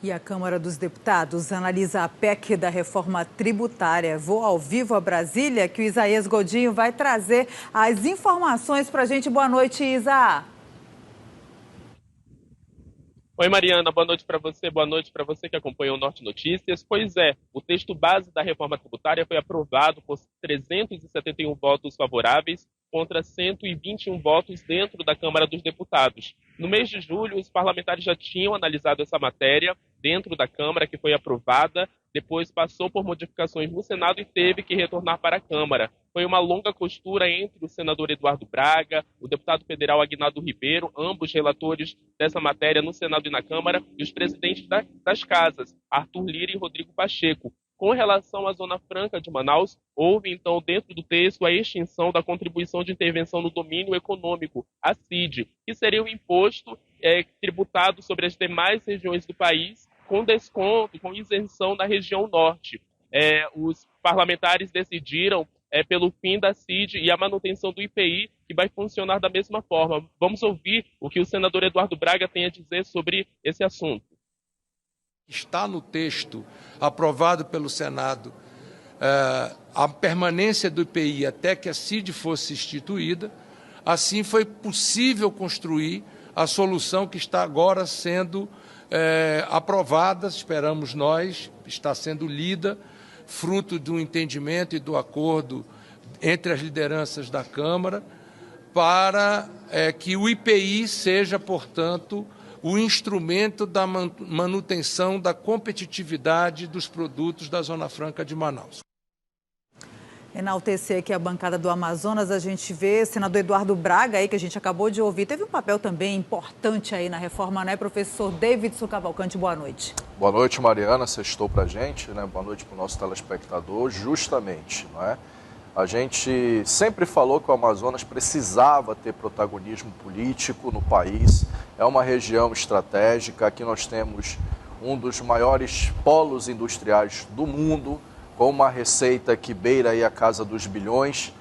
E a Câmara dos Deputados analisa a PEC da reforma tributária. Vou ao vivo a Brasília, que o Isaías Godinho vai trazer as informações para a gente. Boa noite, Isa. Oi, Mariana, boa noite para você que acompanha o Norte Notícias. Pois é, o texto base da reforma tributária foi aprovado por 371 votos favoráveis contra 121 votos dentro da Câmara dos Deputados. No mês de julho, os parlamentares já tinham analisado essa matéria dentro da Câmara, que foi aprovada, depois passou por modificações no Senado e teve que retornar para a Câmara. Foi uma longa costura entre o senador Eduardo Braga, o deputado federal Aguinaldo Ribeiro, ambos relatores dessa matéria no Senado e na Câmara, e os presidentes das casas, Arthur Lira e Rodrigo Pacheco. Com relação à Zona Franca de Manaus, houve, então, dentro do texto, a extinção da contribuição de intervenção no domínio econômico, a CID, que seria um imposto tributado sobre as demais regiões do país, com desconto, com isenção na região norte. Os parlamentares decidiram pelo fim da CID e a manutenção do IPI, que vai funcionar da mesma forma. Vamos ouvir o que o senador Eduardo Braga tem a dizer sobre esse assunto. Está no texto aprovado pelo Senado a permanência do IPI até que a CID fosse instituída. Assim foi possível construir a solução que está agora sendo aprovada, esperamos nós, está sendo lida, fruto do entendimento e do acordo entre as lideranças da Câmara, para que o IPI seja, portanto, o instrumento da manutenção da competitividade dos produtos da Zona Franca de Manaus. Enaltecer aqui a bancada do Amazonas, a gente vê senador Eduardo Braga, aí, que a gente acabou de ouvir, teve um papel também importante aí na reforma, né, professor Davidson Cavalcante? Boa noite. Boa noite, Mariana, sextou para a gente, né? Boa noite para o nosso telespectador, justamente, não é? A gente sempre falou que o Amazonas precisava ter protagonismo político no país, é uma região estratégica, aqui nós temos um dos maiores polos industriais do mundo, com uma receita que beira aí a casa dos bilhões,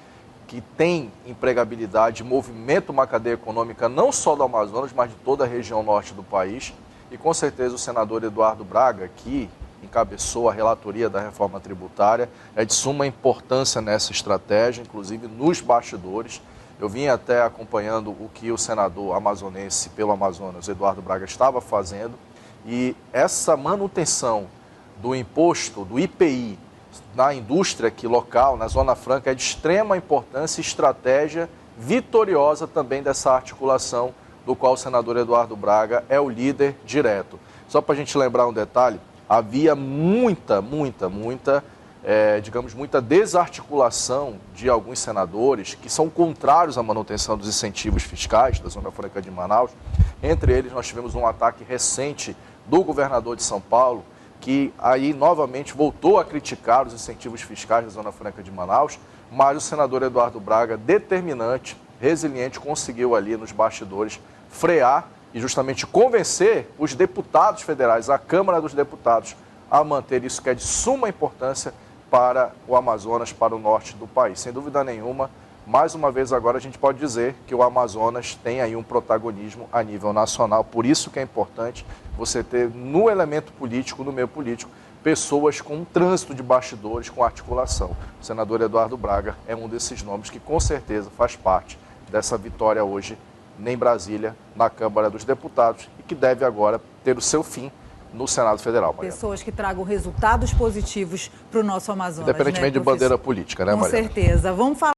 que tem empregabilidade, movimenta uma cadeia econômica não só do Amazonas, mas de toda a região norte do país. E com certeza o senador Eduardo Braga, que encabeçou a relatoria da reforma tributária, é de suma importância nessa estratégia, inclusive nos bastidores. Eu vim até acompanhando o que o senador amazonense pelo Amazonas, Eduardo Braga, estava fazendo, e essa manutenção do imposto, do IPI, na indústria aqui local, na Zona Franca, é de extrema importância e estratégia vitoriosa também dessa articulação, do qual o senador Eduardo Braga é o líder direto. Só para a gente lembrar um detalhe, havia muita desarticulação de alguns senadores que são contrários à manutenção dos incentivos fiscais da Zona Franca de Manaus. Entre eles, nós tivemos um ataque recente do governador de São Paulo, que aí novamente voltou a criticar os incentivos fiscais da Zona Franca de Manaus, mas o senador Eduardo Braga, determinante, resiliente, conseguiu ali nos bastidores frear e justamente convencer os deputados federais, a Câmara dos Deputados, a manter isso que é de suma importância para o Amazonas, para o norte do país. Sem dúvida nenhuma, mais uma vez agora a gente pode dizer que o Amazonas tem aí um protagonismo a nível nacional, por isso que é importante você ter no elemento político, no meio político, pessoas com um trânsito de bastidores, com articulação. O senador Eduardo Braga é um desses nomes que com certeza faz parte dessa vitória hoje em Brasília, na Câmara dos Deputados, e que deve agora ter o seu fim no Senado Federal, Mariana. Pessoas que tragam resultados positivos para o nosso Amazonas. Independentemente de bandeira política, né, Mariana? Com certeza. Vamos falar